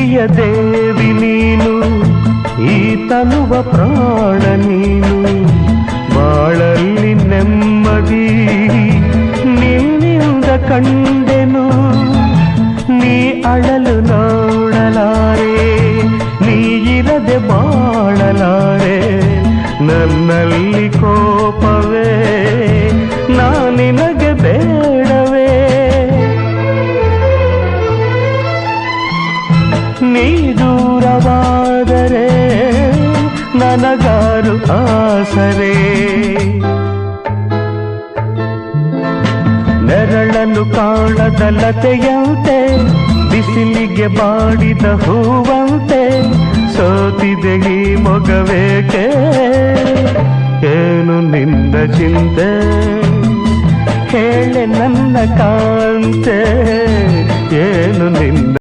ಪ್ರಿಯ ದೇವಿ ನೀನು, ಈ ತನುವ ಪ್ರಾಣ ನೀನು, ಬಾಳಲ್ಲಿ ನೆಮ್ಮದಿ ನಿನ್ನಿಂದ ಕಂಡೆನು. ನೀ ಅಳಲು ನೋಡಲಾರೆ, ನೀ ಇರದೆ ಬಾಳಲಾರೆ, ನನ್ನಲ್ಲಿ ಕೋಪವೇ ನಿನಗೆ ಬೇಡವೇ. ನೀ ದೂರವಾದರೆ ನನಗಾರು ಆಸರೆ, ನೆರಳನ್ನು ಕಾಣದ ಲತೆಯಂತೆ, ಬಿಸಿಲಿಗೆ ಬಾಡಿದ ಹೂವಂತೆ, ಸೋತಿದೆ ಈ ಮೊಗವೇಕೆ, ಏನು ನಿಂದ ಚಿಂತೆ, ಹೇಳೆ ನನ್ನ ಕಾಂತೆ, ಏನು ನಿಂದ